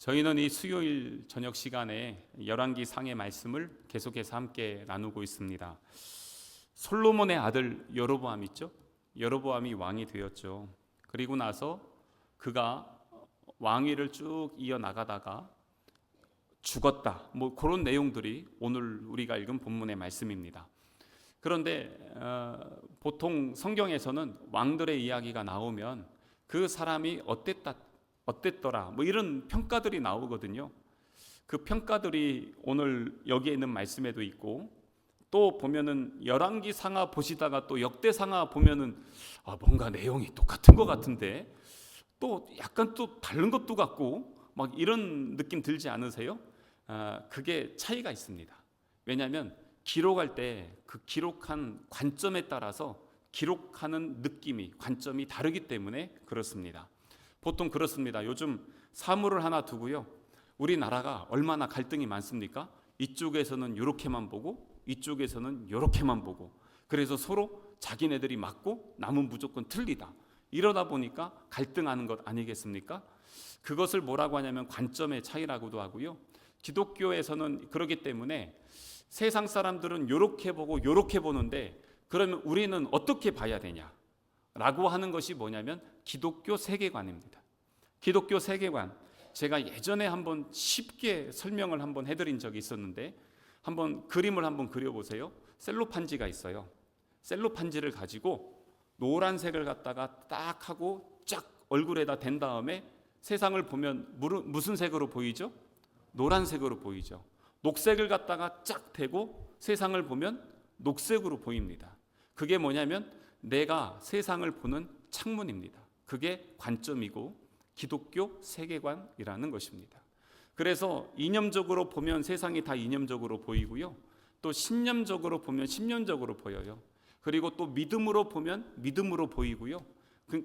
저희는 이 수요일 저녁 시간에 열왕기 상의 말씀을 계속해서 함께 나누고 있습니다. 솔로몬의 아들 여로보암 있죠? 여로보암이 왕이 되었죠. 그리고 나서 그가 왕위를 쭉 이어나가다가 죽었다. 그런 내용들이 오늘 우리가 읽은 본문의 말씀입니다. 그런데 보통 성경에서는 왕들의 이야기가 나오면 그 사람이 어땠더라 이런 평가들이 나오거든요. 그 평가들이 오늘 여기에 있는 말씀에도 있고, 또 보면은 열왕기 상하 보시다가 또 역대 상하 보면은 뭔가 내용이 똑같은 것 같은데 또 약간 또 다른 것도 같고 막 이런 느낌 들지 않으세요? 그게 차이가 있습니다. 왜냐하면 기록할 때 그 기록한 관점에 따라서 기록하는 느낌이, 관점이 다르기 때문에 그렇습니다. 보통 그렇습니다. 요즘 사물을 하나 두고요, 우리나라가 얼마나 갈등이 많습니까? 이쪽에서는 이렇게만 보고 이쪽에서는 이렇게만 보고, 그래서 서로 자기네들이 맞고 남은 무조건 틀리다, 이러다 보니까 갈등하는 것 아니겠습니까? 그것을 뭐라고 하냐면 관점의 차이라고도 하고요. 기독교에서는 그렇기 때문에 세상 사람들은 이렇게 보고 이렇게 보는데 그러면 우리는 어떻게 봐야 되냐 라고 하는 것이 뭐냐면 기독교 세계관입니다. 기독교 세계관, 제가 예전에 한번 쉽게 설명을 한번 해드린 적이 있었는데, 한번 그림을 한번 그려보세요. 셀로판지가 있어요. 셀로판지를 가지고 노란색을 갖다가 딱 하고 쫙 얼굴에다 댄 다음에 세상을 보면 무슨 색으로 보이죠? 노란색으로 보이죠. 녹색을 갖다가 쫙 대고 세상을 보면 녹색으로 보입니다. 그게 뭐냐면 내가 세상을 보는 창문입니다. 그게 관점이고 기독교 세계관이라는 것입니다. 그래서 이념적으로 보면 세상이 다 이념적으로 보이고요, 또 신념적으로 보면 신념적으로 보여요. 그리고 또 믿음으로 보면 믿음으로 보이고요.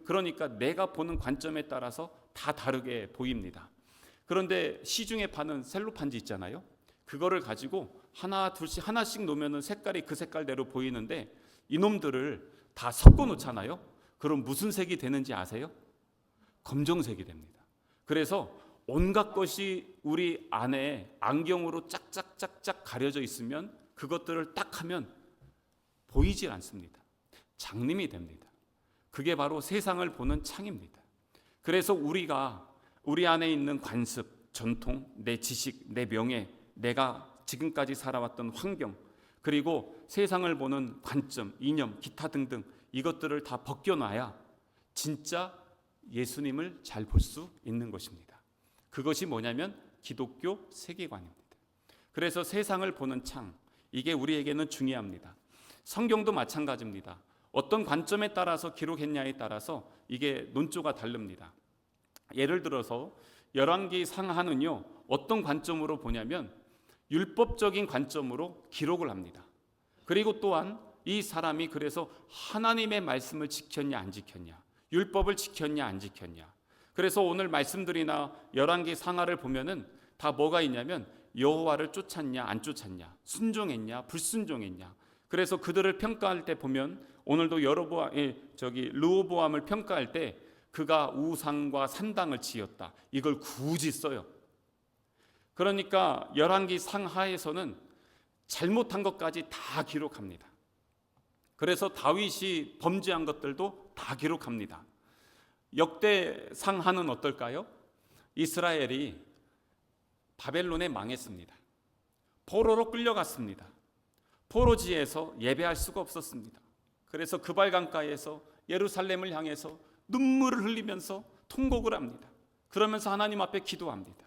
그러니까 내가 보는 관점에 따라서 다 다르게 보입니다. 그런데 시중에 파는 셀로판지 있잖아요. 그거를 가지고 하나 둘씩 하나씩 놓으면 색깔이 그 색깔대로 보이는데 이놈들을 다 섞어 놓잖아요. 그럼 무슨 색이 되는지 아세요? 검정색이 됩니다. 그래서 온갖 것이 우리 안에 안경으로 짝짝짝짝 가려져 있으면 그것들을 딱 하면 보이질 않습니다. 장님이 됩니다. 그게 바로 세상을 보는 창입니다. 그래서 우리가 우리 안에 있는 관습, 전통, 내 지식, 내 명예, 내가 지금까지 살아왔던 환경, 그리고 세상을 보는 관점, 이념, 기타 등등 이것들을 다 벗겨놔야 진짜 예수님을 잘 볼 수 있는 것입니다. 그것이 뭐냐면 기독교 세계관입니다. 그래서 세상을 보는 창, 이게 우리에게는 중요합니다. 성경도 마찬가지입니다. 어떤 관점에 따라서 기록했냐에 따라서 이게 논조가 다릅니다. 예를 들어서 열왕기 상하는요, 어떤 관점으로 보냐면 율법적인 관점으로 기록을 합니다. 그리고 또한 이 사람이 그래서 하나님의 말씀을 지켰냐 안 지켰냐, 율법을 지켰냐 안 지켰냐. 그래서 오늘 말씀들이나 열왕기 상하를 보면은 다 뭐가 있냐면 여호와를 쫓았냐 안 쫓았냐, 순종했냐 불순종했냐. 그래서 그들을 평가할 때 보면 오늘도 르호보암을 평가할 때 그가 우상과 산당을 지었다, 이걸 굳이 써요. 그러니까 열왕기 상하에서는 잘못한 것까지 다 기록합니다. 그래서 다윗이 범죄한 것들도 다 기록합니다. 역대 상하는 어떨까요? 이스라엘이 바벨론에 망했습니다. 포로로 끌려갔습니다. 포로지에서 예배할 수가 없었습니다. 그래서 그발강가에서 예루살렘을 향해서 눈물을 흘리면서 통곡을 합니다. 그러면서 하나님 앞에 기도합니다.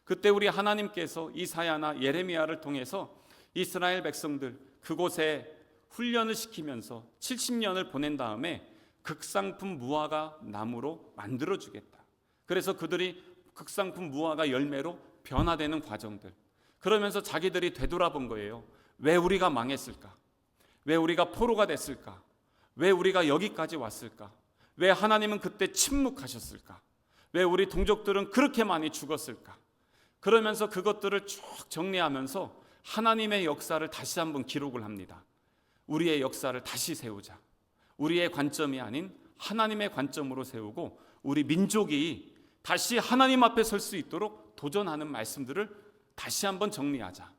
그때 우리 하나님께서 이사야나 예레미야를 통해서 이스라엘 백성들 그곳에 훈련을 시키면서 70년을 보낸 다음에 극상품 무화과 나무로 만들어주겠다. 그래서 그들이 극상품 무화과 열매로 변화되는 과정들, 그러면서 자기들이 되돌아본 거예요. 왜 우리가 망했을까? 왜 우리가 포로가 됐을까? 왜 우리가 여기까지 왔을까? 왜 하나님은 그때 침묵하셨을까? 왜 우리 동족들은 그렇게 많이 죽었을까? 그러면서 그것들을 쭉 정리하면서 하나님의 역사를 다시 한번 기록을 합니다. 우리의 역사를 다시 세우자. 우리의 관점이 아닌 하나님의 관점으로 세우고 우리 민족이 다시 하나님 앞에 설 수 있도록 도전하는 말씀들을 다시 한번 정리하자.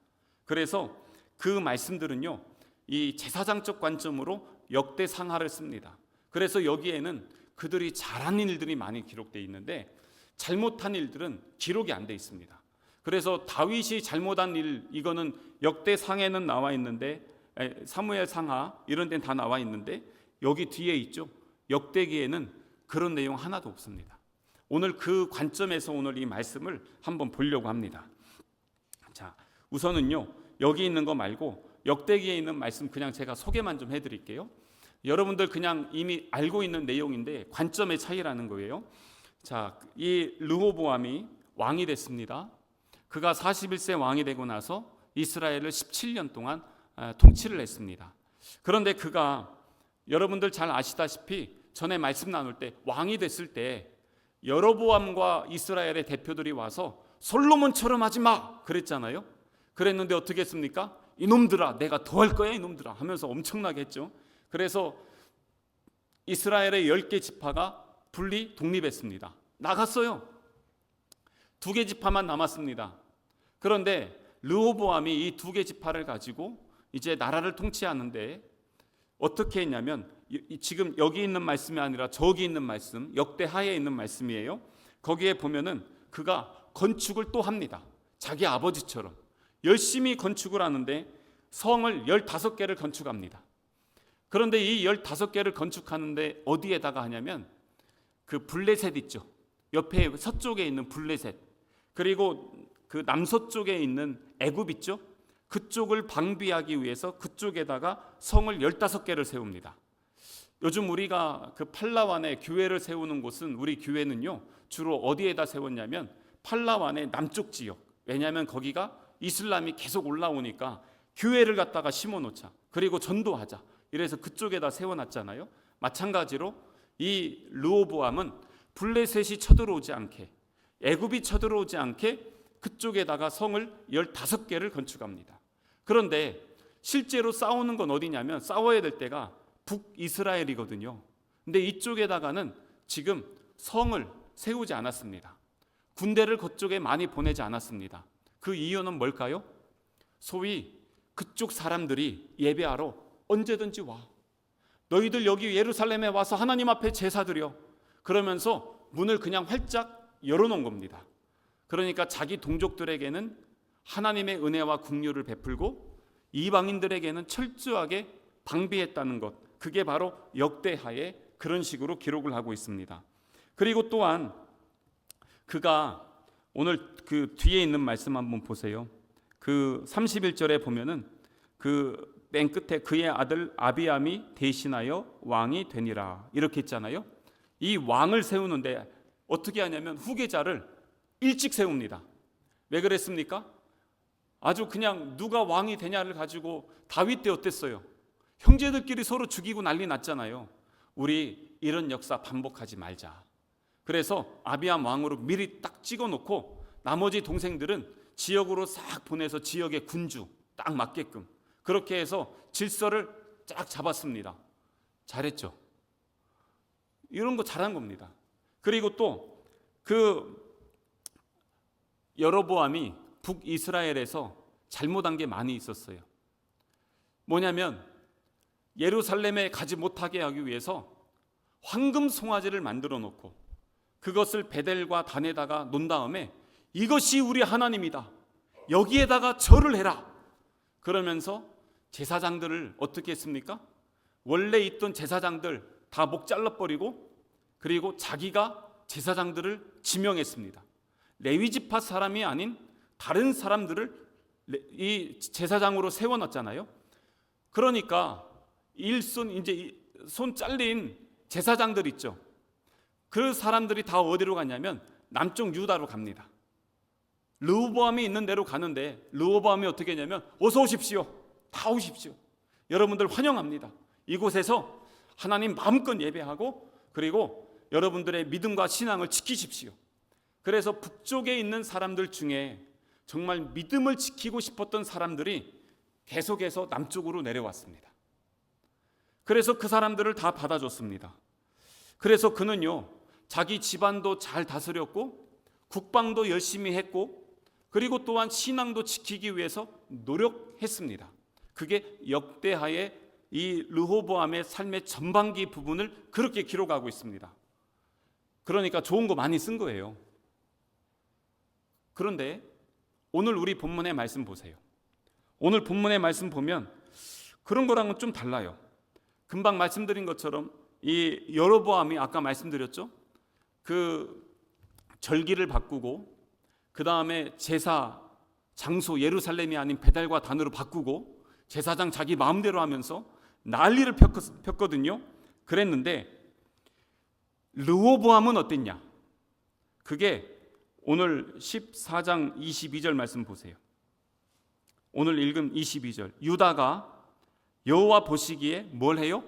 그래서 그 말씀들은요, 이 제사장적 관점으로 역대상하를 씁니다. 그래서 여기에는 그들이 잘한 일들이 많이 기록되어 있는데 잘못한 일들은 기록이 안 돼 있습니다. 그래서 다윗이 잘못한 일, 이거는 역대상에는 나와 있는데, 사무엘상하 이런 데는 다 나와 있는데 여기 뒤에 있죠. 역대기에는 그런 내용 하나도 없습니다. 오늘 그 관점에서 오늘 이 말씀을 한번 보려고 합니다. 자, 우선은요, 여기 있는 거 말고 역대기에 있는 말씀 그냥 제가 소개만 좀 해드릴게요. 여러분들 그냥 이미 알고 있는 내용인데 관점의 차이라는 거예요. 자, 이 르호보암이 왕이 됐습니다. 그가 41세 왕이 되고 나서 이스라엘을 17년 동안 통치를 했습니다. 그런데 그가 여러분들 잘 아시다시피 전에 말씀 나눌 때 왕이 됐을 때 여로보암과 이스라엘의 대표들이 와서 솔로몬처럼 하지 마 그랬잖아요. 그랬는데 어떻게 했습니까? 이놈들아, 내가 더 할 거야 이놈들아 하면서 엄청나게 했죠. 그래서 이스라엘의 10개 지파가 분리 독립했습니다. 나갔어요. 2개 지파만 남았습니다. 그런데 르호보암이 이 2개 지파를 가지고 이제 나라를 통치하는데 어떻게 했냐면, 지금 여기 있는 말씀이 아니라 저기 있는 말씀, 역대하에 있는 말씀이에요. 거기에 보면은 그가 건축을 또 합니다. 자기 아버지처럼 열심히 건축을 하는데 성을 15개를 건축합니다. 그런데 이 15개를 건축하는데 어디에다가 하냐면 그 블레셋 있죠. 옆에 서쪽에 있는 블레셋, 그리고 그 남서쪽에 있는 애굽 있죠. 그쪽을 방비하기 위해서 그쪽에다가 성을 15개를 세웁니다. 요즘 우리가 그 팔라완에 교회를 세우는 곳은, 우리 교회는요 주로 어디에다 세웠냐면 팔라완의 남쪽 지역. 왜냐하면 거기가 이슬람이 계속 올라오니까 교회를 갖다가 심어놓자, 그리고 전도하자, 이래서 그쪽에다 세워놨잖아요. 마찬가지로 이 르호보암은 블레셋이 쳐들어오지 않게, 애굽이 쳐들어오지 않게 그쪽에다가 성을 15개를 건축합니다. 그런데 실제로 싸우는 건 어디냐면, 싸워야 될 때가 북이스라엘이거든요. 근데 이쪽에다가는 지금 성을 세우지 않았습니다. 군대를 그쪽에 많이 보내지 않았습니다. 그 이유는 뭘까요? 소위 그쪽 사람들이 예배하러 언제든지 와, 너희들 여기 예루살렘에 와서 하나님 앞에 제사 드려, 그러면서 문을 그냥 활짝 열어놓은 겁니다. 그러니까 자기 동족들에게는 하나님의 은혜와 긍휼을 베풀고 이방인들에게는 철저하게 방비했다는 것, 그게 바로 역대하에 그런 식으로 기록을 하고 있습니다. 그리고 또한 그가 오늘 그 뒤에 있는 말씀 한번 보세요. 그 31절에 보면은 그 맨 끝에 그의 아들 아비암이 대신하여 왕이 되니라 이렇게 있잖아요. 이 왕을 세우는데 어떻게 하냐면 후계자를 일찍 세웁니다. 왜 그랬습니까? 아주 그냥 누가 왕이 되냐를 가지고 다윗 때 어땠어요? 형제들끼리 서로 죽이고 난리 났잖아요. 우리 이런 역사 반복하지 말자. 그래서 아비암 왕으로 미리 딱 찍어놓고 나머지 동생들은 지역으로 싹 보내서 지역의 군주 딱 맞게끔 그렇게 해서 질서를 쫙 잡았습니다. 잘했죠. 이런 거 잘한 겁니다. 그리고 또 그 여로보암이 북이스라엘에서 잘못한 게 많이 있었어요. 뭐냐면 예루살렘에 가지 못하게 하기 위해서 황금 송아지를 만들어 놓고 그것을 베델과 단에다가 놓은 다음에 이것이 우리 하나님이다, 여기에다가 절을 해라, 그러면서 제사장들을 어떻게 했습니까? 원래 있던 제사장들 다 목 잘라버리고 그리고 자기가 제사장들을 지명했습니다. 레위 지파 사람이 아닌 다른 사람들을 이 제사장으로 세워놨잖아요. 그러니까 일손, 이제 손 잘린 제사장들 있죠. 그 사람들이 다 어디로 갔냐면 남쪽 유다로 갑니다. 르호보암이 있는 데로 가는데 르호보암이 어떻게 했냐면 어서 오십시오, 다 오십시오, 여러분들 환영합니다. 이곳에서 하나님 마음껏 예배하고 그리고 여러분들의 믿음과 신앙을 지키십시오. 그래서 북쪽에 있는 사람들 중에 정말 믿음을 지키고 싶었던 사람들이 계속해서 남쪽으로 내려왔습니다. 그래서 그 사람들을 다 받아줬습니다. 그래서 그는요 자기 집안도 잘 다스렸고 국방도 열심히 했고 그리고 또한 신앙도 지키기 위해서 노력했습니다. 그게 역대하의 이 르호보암의 삶의 전반기 부분을 그렇게 기록하고 있습니다. 그러니까 좋은 거 많이 쓴 거예요. 그런데 오늘 우리 본문의 말씀 보세요. 오늘 본문의 말씀 보면 그런 거랑은 좀 달라요. 금방 말씀드린 것처럼 이 여로보암이 아까 말씀드렸죠. 그 절기를 바꾸고 그 다음에 제사 장소 예루살렘이 아닌 베델과 단으로 바꾸고 제사장 자기 마음대로 하면서 난리를 폈거든요. 그랬는데 르호보암은 어땠냐? 그게 오늘 14장 22절 말씀 보세요. 오늘 읽은 22절. 유다가 여호와 보시기에 뭘 해요?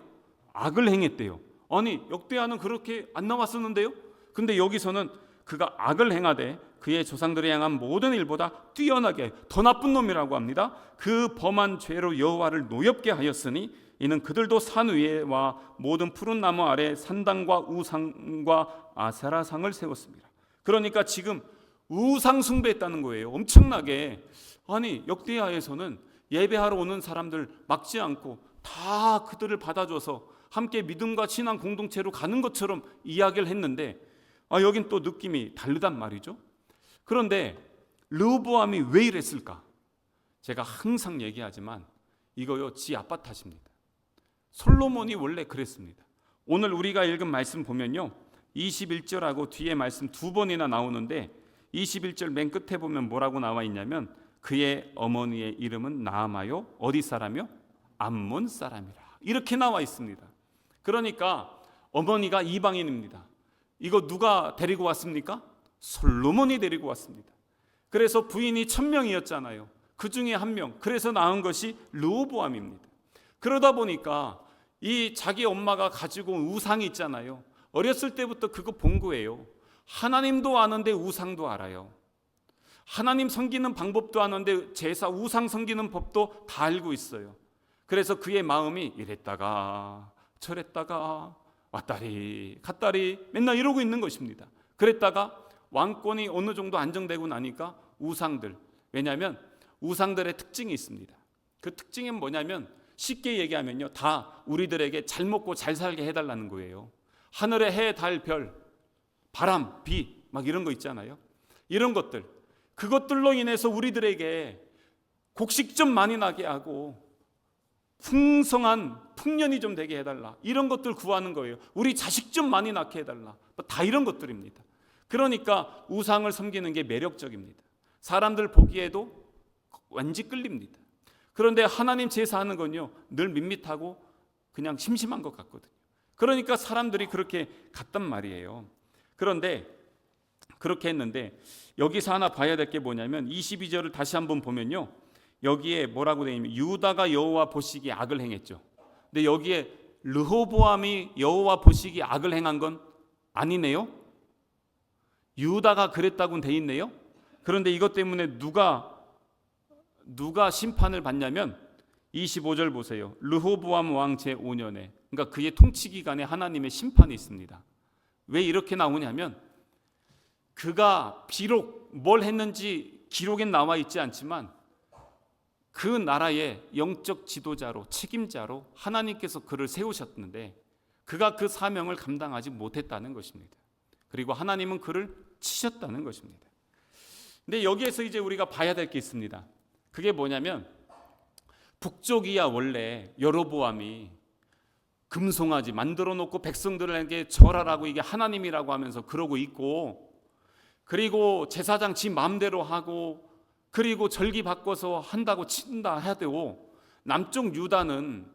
악을 행했대요. 아니 역대하는 그렇게 안 나왔었는데요. 근데 여기서는 그가 악을 행하되 그의 조상들이 행한 모든 일보다 뛰어나게 더 나쁜 놈이라고 합니다. 그 범한 죄로 여호와를 노엽게 하였으니 이는 그들도 산 위에와 모든 푸른 나무 아래 산당과 우상과 아세라상을 세웠습니다. 그러니까 지금 우상 숭배했다는 거예요. 엄청나게. 아니 역대하에서는 예배하러 오는 사람들 막지 않고 다 그들을 받아줘서 함께 믿음과 신앙 공동체로 가는 것처럼 이야기를 했는데 여긴 또 느낌이 다르단 말이죠. 그런데 르호보암이 왜 이랬을까? 제가 항상 얘기하지만 이거요 지 아빠 탓입니다. 솔로몬이 원래 그랬습니다. 오늘 우리가 읽은 말씀 보면요 21절하고 뒤에 말씀 두 번이나 나오는데 21절 맨 끝에 보면 뭐라고 나와 있냐면 그의 어머니의 이름은 나아마요 어디 사람이요? 암몬 사람이라 이렇게 나와 있습니다. 그러니까 어머니가 이방인입니다. 이거 누가 데리고 왔습니까? 솔로몬이 데리고 왔습니다. 그래서 부인이 1000명이었잖아요. 그 중에 한 명. 그래서 낳은 것이 르호보암입니다. 그러다 보니까 이 자기 엄마가 가지고 온 우상이 있잖아요. 어렸을 때부터 그거 본 거예요. 하나님도 아는데 우상도 알아요. 하나님 섬기는 방법도 아는데 제사 우상 섬기는 법도 다 알고 있어요. 그래서 그의 마음이 이랬다가 저랬다가 왔다리 갔다리 맨날 이러고 있는 것입니다. 그랬다가 왕권이 어느 정도 안정되고 나니까 우상들, 왜냐하면 우상들의 특징이 있습니다. 그 특징은 뭐냐면 쉽게 얘기하면요 다 우리들에게 잘 먹고 잘 살게 해달라는 거예요. 하늘의 해, 달, 별, 바람, 비 막 이런 거 있잖아요. 이런 것들, 그것들로 인해서 우리들에게 곡식 좀 많이 나게 하고 풍성한 풍년이 좀 되게 해달라, 이런 것들 구하는 거예요. 우리 자식 좀 많이 낳게 해달라, 다 이런 것들입니다. 그러니까 우상을 섬기는 게 매력적입니다. 사람들 보기에도 왠지 끌립니다. 그런데 하나님 제사하는 건요 늘 밋밋하고 그냥 심심한 것 같거든요. 그러니까 사람들이 그렇게 갔단 말이에요. 그런데 그렇게 했는데 여기서 하나 봐야 될 게 뭐냐면 22절을 다시 한번 보면요 여기에 뭐라고 되어 있냐면 유다가 여호와 보시기에 악을 행했죠. 근데 여기에 르호보암이 여호와 보시기에 악을 행한 건 아니네요. 유다가 그랬다고는 돼 있네요. 그런데 이것 때문에 누가 심판을 받냐면 25절 보세요. 르호보암 왕 제5년에, 그러니까 그의 통치 기간에 하나님의 심판이 있습니다. 왜 이렇게 나오냐면 그가 비록 뭘 했는지 기록엔 나와 있지 않지만 그 나라의 영적 지도자로, 책임자로 하나님께서 그를 세우셨는데 그가 그 사명을 감당하지 못했다는 것입니다. 그리고 하나님은 그를 치셨다는 것입니다. 근데 여기에서 이제 우리가 봐야 될 게 있습니다. 그게 뭐냐면 북쪽이야 원래 여로보암이 금송아지 만들어 놓고 백성들에게 절하라고 이게 하나님이라고 하면서 그러고 있고, 그리고 제사장 지 마음대로 하고, 그리고 절기 바꿔서 한다고 친다 해야 되고, 남쪽 유다는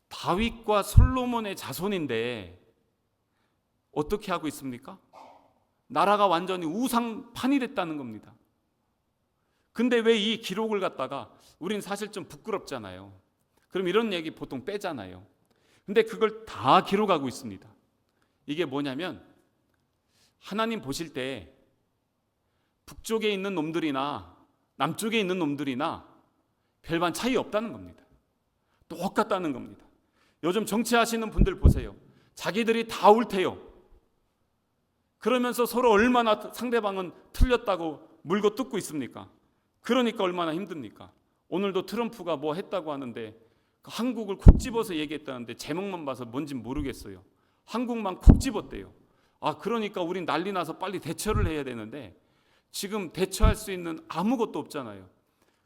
다윗과 솔로몬의 자손인데 어떻게 하고 있습니까? 나라가 완전히 우상판이 됐다는 겁니다. 근데 왜 이 기록을 갖다가 우린 사실 좀 부끄럽잖아요. 그럼 이런 얘기 보통 빼잖아요. 근데 그걸 다 기록하고 있습니다. 이게 뭐냐면 하나님 보실 때 북쪽에 있는 놈들이나 남쪽에 있는 놈들이나 별반 차이 없다는 겁니다. 똑같다는 겁니다. 요즘 정치하시는 분들 보세요. 자기들이 다 옳대요. 그러면서 서로 얼마나 상대방은 틀렸다고 물고 뜯고 있습니까? 그러니까 얼마나 힘듭니까? 오늘도 트럼프가 뭐 했다고 하는데 한국을 콕 집어서 얘기했다는데 제목만 봐서 뭔지 모르겠어요. 한국만 콕 집었대요. 그러니까 우린 난리 나서 빨리 대처를 해야 되는데 지금 대처할 수 있는 아무것도 없잖아요.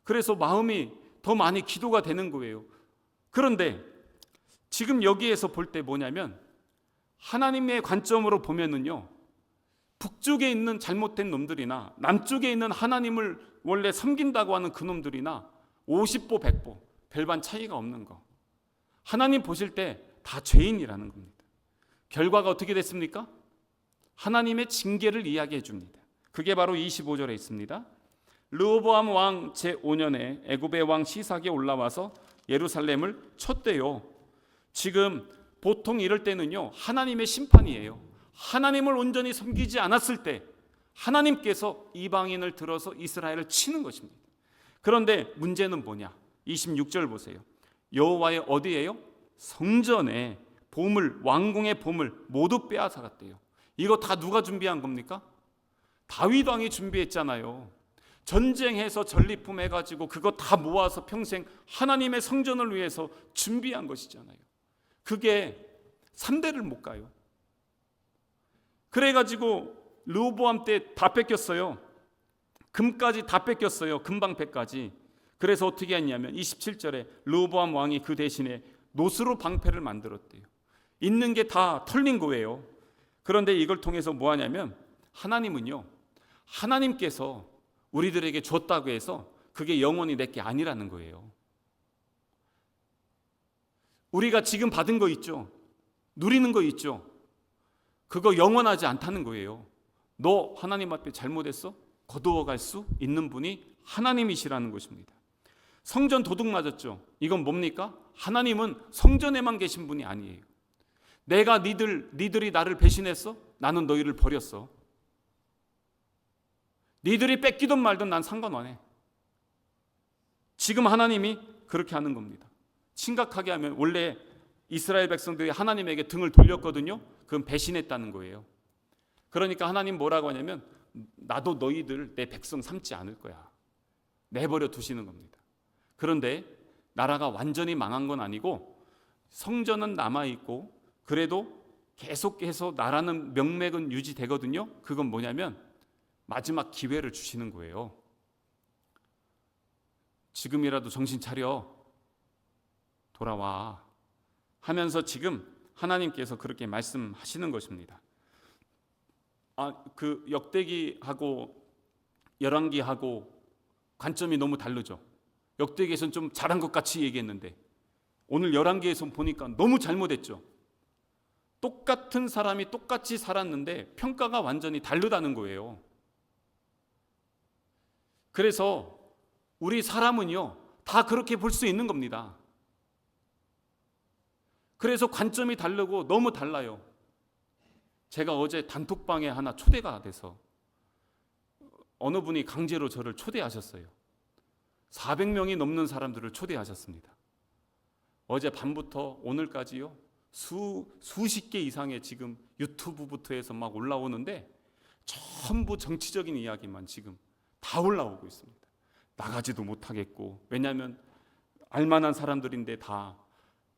그래서 마음이 더 많이 기도가 되는 거예요. 그런데 지금 여기에서 볼 때 뭐냐면 하나님의 관점으로 보면은요, 북쪽에 있는 잘못된 놈들이나 남쪽에 있는 하나님을 원래 섬긴다고 하는 그 놈들이나 50보 100보 별반 차이가 없는 거. 하나님 보실 때 다 죄인이라는 겁니다. 결과가 어떻게 됐습니까? 하나님의 징계를 이야기해 줍니다. 그게 바로 25절에 있습니다. 르호보암 왕 제5년에 애굽의 왕 시삭이 올라와서 예루살렘을 쳤대요. 지금 보통 이럴 때는요, 하나님의 심판이에요. 하나님을 온전히 섬기지 않았을 때 하나님께서 이방인을 들어서 이스라엘을 치는 것입니다. 그런데 문제는 뭐냐? 26절 보세요. 여호와의 어디예요? 성전에 보물, 왕궁의 보물 모두 빼앗아갔대요. 이거 다 누가 준비한 겁니까? 다윗 왕이 준비했잖아요. 전쟁해서 전리품 해가지고 그거 다 모아서 평생 하나님의 성전을 위해서 준비한 것이잖아요. 그게 3대를 못 가요. 그래가지고 르호보암 때 다 뺏겼어요. 금까지 다 뺏겼어요. 금방패까지. 그래서 어떻게 했냐면 27절에 르호보암 왕이 그 대신에 노스로 방패를 만들었대요. 있는 게 다 털린 거예요. 그런데 이걸 통해서 뭐 하냐면 하나님은요, 하나님께서 우리들에게 줬다고 해서 그게 영원히 내게 아니라는 거예요. 우리가 지금 받은 거 있죠? 누리는 거 있죠? 그거 영원하지 않다는 거예요. 너 하나님 앞에 잘못했어? 거두어갈 수 있는 분이 하나님이시라는 것입니다. 성전 도둑 맞았죠? 이건 뭡니까? 하나님은 성전에만 계신 분이 아니에요. 내가 니들이 나를 배신했어? 나는 너희를 버렸어. 니들이 뺏기든 말든 난 상관 안 해. 지금 하나님이 그렇게 하는 겁니다. 심각하게 하면 원래 이스라엘 백성들이 하나님에게 등을 돌렸거든요. 그건 배신했다는 거예요. 그러니까 하나님 뭐라고 하냐면 나도 너희들 내 백성 삼지 않을 거야. 내버려 두시는 겁니다. 그런데 나라가 완전히 망한 건 아니고 성전은 남아있고 그래도 계속해서 나라는 명맥은 유지되거든요. 그건 뭐냐면 마지막 기회를 주시는 거예요. 지금이라도 정신 차려. 돌아와. 하면서 지금 하나님께서 그렇게 말씀하시는 것입니다. 그 역대기하고 열왕기하고 관점이 너무 다르죠. 역대기에서는 좀 잘한 것 같이 얘기했는데 오늘 열왕기에서 보니까 너무 잘못했죠. 똑같은 사람이 똑같이 살았는데 평가가 완전히 다르다는 거예요. 그래서 우리 사람은요, 다 그렇게 볼 수 있는 겁니다. 그래서 관점이 다르고 너무 달라요. 제가 어제 단톡방에 하나 초대가 돼서 어느 분이 강제로 저를 초대하셨어요. 400명이 넘는 사람들을 초대하셨습니다. 어제 밤부터 오늘까지요, 수십 개 이상의 지금 유튜브부터 해서 막 올라오는데 전부 정치적인 이야기만 지금 다 올라오고 있습니다. 나가지도 못하겠고, 왜냐하면 알만한 사람들인데 다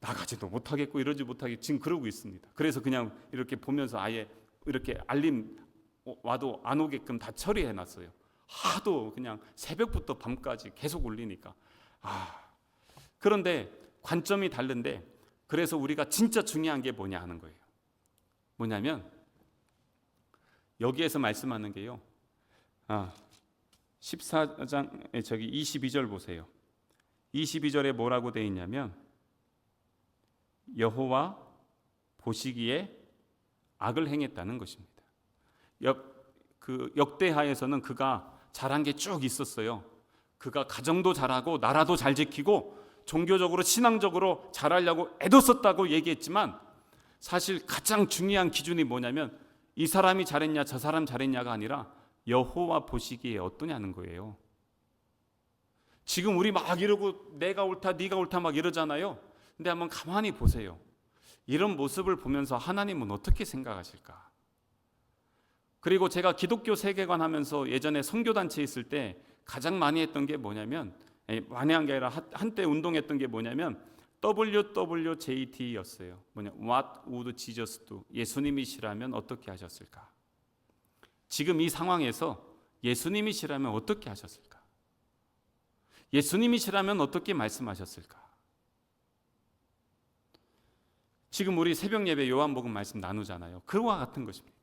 나가지도 못하겠고 이러지 못하게 지금 그러고 있습니다. 그래서 그냥 이렇게 보면서 아예 이렇게 알림 와도 안 오게끔 다 처리해놨어요. 하도 그냥 새벽부터 밤까지 계속 올리니까. 그런데 관점이 다른데, 그래서 우리가 진짜 중요한 게 뭐냐 하는 거예요. 뭐냐면 여기에서 말씀하는 게요, 14장 22절 보세요. 22절에 뭐라고 되어 있냐면 여호와 보시기에 악을 행했다는 것입니다. 역대하에서는 그가 잘한 게 쭉 있었어요. 그가 가정도 잘하고 나라도 잘 지키고 종교적으로 신앙적으로 잘하려고 애도 썼다고 얘기했지만 사실 가장 중요한 기준이 뭐냐면 이 사람이 잘했냐 저 사람 잘했냐가 아니라 여호와 보시기에 어떠냐는 거예요. 지금 우리 막 이러고 내가 옳다 네가 옳다 막 이러잖아요. 근데 한번 가만히 보세요. 이런 모습을 보면서 하나님은 어떻게 생각하실까? 그리고 제가 기독교 세계관 하면서 예전에 선교단체에 있을 때 가장 많이 했던 게 뭐냐면, 많이 한 게 아니라 한때 운동했던 게 뭐냐면 WWJT였어요. What would Jesus do? 예수님이시라면 어떻게 하셨을까? 지금 이 상황에서 예수님이시라면 어떻게 하셨을까? 예수님이시라면 어떻게 말씀하셨을까? 지금 우리 새벽 예배 요한복음 말씀 나누잖아요. 그와 같은 것입니다.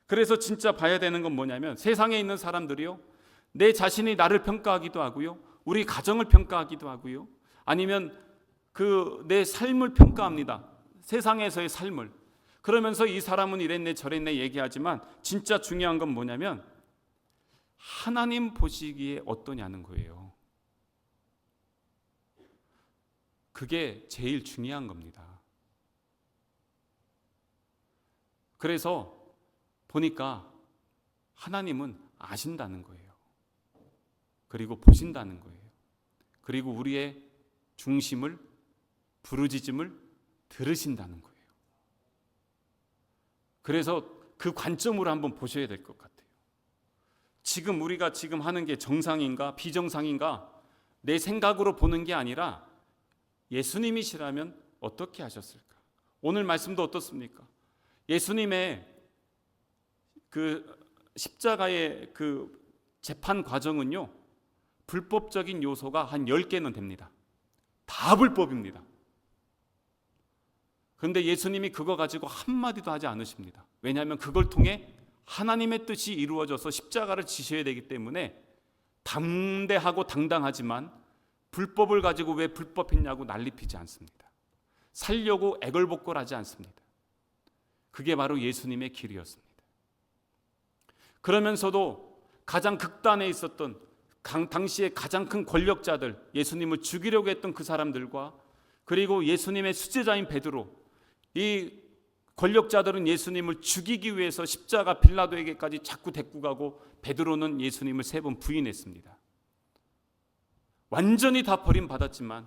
그래서 진짜 봐야 되는 건 뭐냐면, 세상에 있는 사람들이요, 내 자신이 나를 평가하기도 하고요, 우리 가정을 평가하기도 하고요, 아니면 내 삶을 평가합니다. 세상에서의 삶을. 그러면서 이 사람은 이랬네 저랬네 얘기하지만, 진짜 중요한 건 뭐냐면 하나님 보시기에 어떠냐는 거예요. 그게 제일 중요한 겁니다. 그래서 보니까 하나님은 아신다는 거예요. 그리고 보신다는 거예요. 그리고 우리의 중심을, 부르짖음을 들으신다는 거예요. 그래서 그 관점으로 한번 보셔야 될 것 같아요. 지금 우리가 지금 하는 게 정상인가 비정상인가 내 생각으로 보는 게 아니라 예수님이시라면 어떻게 하셨을까? 오늘 말씀도 어떻습니까? 예수님의 그 십자가의 그 재판 과정은요, 불법적인 요소가 한 10개는 됩니다. 다 불법입니다. 그런데 예수님이 그거 가지고 한마디도 하지 않으십니다. 왜냐하면 그걸 통해 하나님의 뜻이 이루어져서 십자가를 지셔야 되기 때문에 담대하고 당당하지만 불법을 가지고 왜 불법했냐고 난리피지 않습니다. 살려고 애걸복걸하지 않습니다. 그게 바로 예수님의 길이었습니다. 그러면서도 가장 극단에 있었던 당시에 가장 큰 권력자들, 예수님을 죽이려고 했던 그 사람들과, 그리고 예수님의 수제자인 베드로, 이 권력자들은 예수님을 죽이기 위해서 십자가 빌라도에게까지 자꾸 데리고 가고, 베드로는 예수님을 3번 부인했습니다. 완전히 다 버림받았지만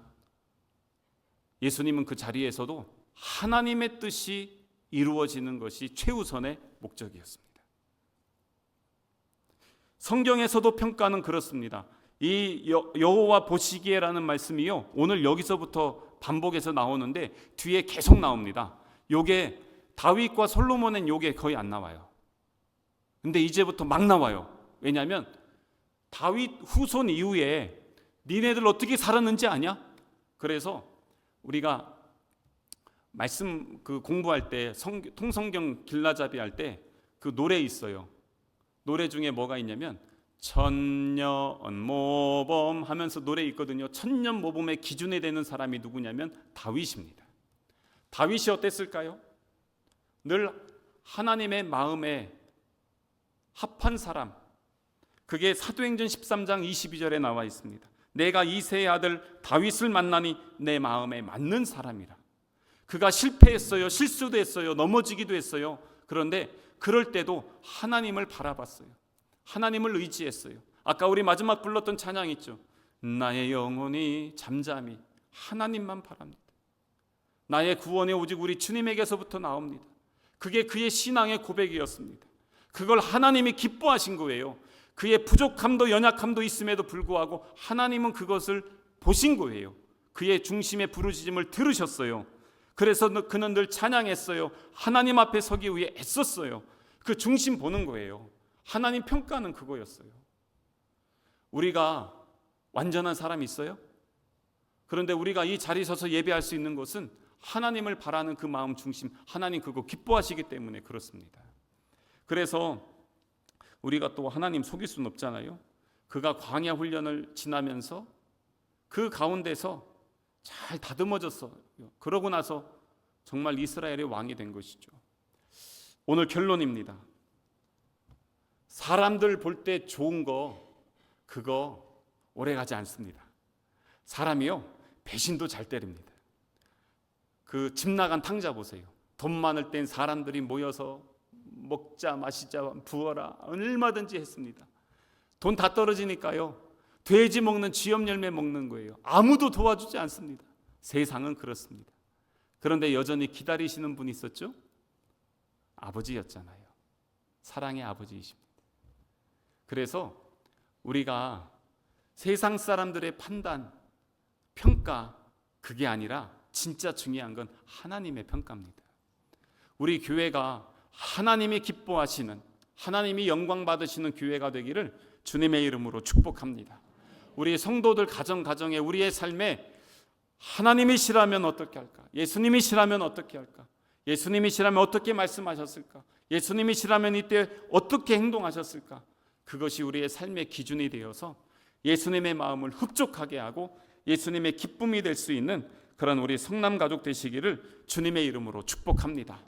예수님은 그 자리에서도 하나님의 뜻이 이루어지는 것이 최우선의 목적이었습니다. 성경에서도 평가는 그렇습니다. 이 여호와 보시기에라는 말씀이요, 오늘 여기서부터 반복해서 나오는데 뒤에 계속 나옵니다. 요게 다윗과 솔로몬은 요게 거의 안 나와요. 근데 이제부터 막 나와요. 왜냐하면 다윗 후손 이후에 니네들 어떻게 살았는지 아냐? 그래서 우리가 말씀 공부할 때 통성경 길라잡이 할 때 그 노래 있어요. 노래 중에 뭐가 있냐면 천년모범 하면서 노래 있거든요. 천년모범의 기준이 되는 사람이 누구냐면 다윗입니다. 다윗이 어땠을까요? 늘 하나님의 마음에 합한 사람. 그게 사도행전 13장 22절에 나와 있습니다. 내가 이새의 아들 다윗을 만나니 내 마음에 맞는 사람이라. 그가 실패했어요. 실수도 했어요. 넘어지기도 했어요. 그런데 그럴 때도 하나님을 바라봤어요. 하나님을 의지했어요. 아까 우리 마지막 불렀던 찬양 있죠. 나의 영혼이 잠잠히 하나님만 바랍니다. 나의 구원이 오직 우리 주님에게서부터 나옵니다. 그게 그의 신앙의 고백이었습니다. 그걸 하나님이 기뻐하신 거예요. 그의 부족함도 연약함도 있음에도 불구하고 하나님은 그것을 보신 거예요. 그의 중심의 부르짖음을 들으셨어요. 그래서 그는 늘 찬양했어요. 하나님 앞에 서기 위해 애썼어요. 그 중심 보는 거예요. 하나님 평가는 그거였어요. 우리가 완전한 사람이 있어요? 그런데 우리가 이 자리에 서서 예배할 수 있는 것은 하나님을 바라는 그 마음 중심, 하나님 그거 기뻐하시기 때문에 그렇습니다. 그래서 우리가 또 하나님 속일 수는 없잖아요. 그가 광야 훈련을 지나면서 그 가운데서 잘 다듬어졌어요. 그러고 나서 정말 이스라엘의 왕이 된 것이죠. 오늘 결론입니다. 사람들 볼 때 좋은 거 그거 오래가지 않습니다. 사람이요, 배신도 잘 때립니다. 그 집 나간 탕자 보세요. 돈 많을 땐 사람들이 모여서 먹자 마시자 부어라 얼마든지 했습니다. 돈 다 떨어지니까요, 돼지 먹는 쥐염 열매 먹는 거예요. 아무도 도와주지 않습니다. 세상은 그렇습니다. 그런데 여전히 기다리시는 분이 있었죠? 아버지였잖아요. 사랑의 아버지이십니다. 그래서 우리가 세상 사람들의 판단, 평가, 그게 아니라 진짜 중요한 건 하나님의 평가입니다. 우리 교회가 하나님이 기뻐하시는, 하나님이 영광 받으시는 교회가 되기를 주님의 이름으로 축복합니다. 우리 성도들 가정에 우리의 삶에 하나님이시라면 어떻게 할까? 예수님이시라면 어떻게 할까? 예수님이시라면 어떻게 말씀하셨을까? 예수님이시라면 이때 어떻게 행동하셨을까? 그것이 우리의 삶의 기준이 되어서 예수님의 마음을 흡족하게 하고 예수님의 기쁨이 될 수 있는 그런 우리 성남 가족 되시기를 주님의 이름으로 축복합니다.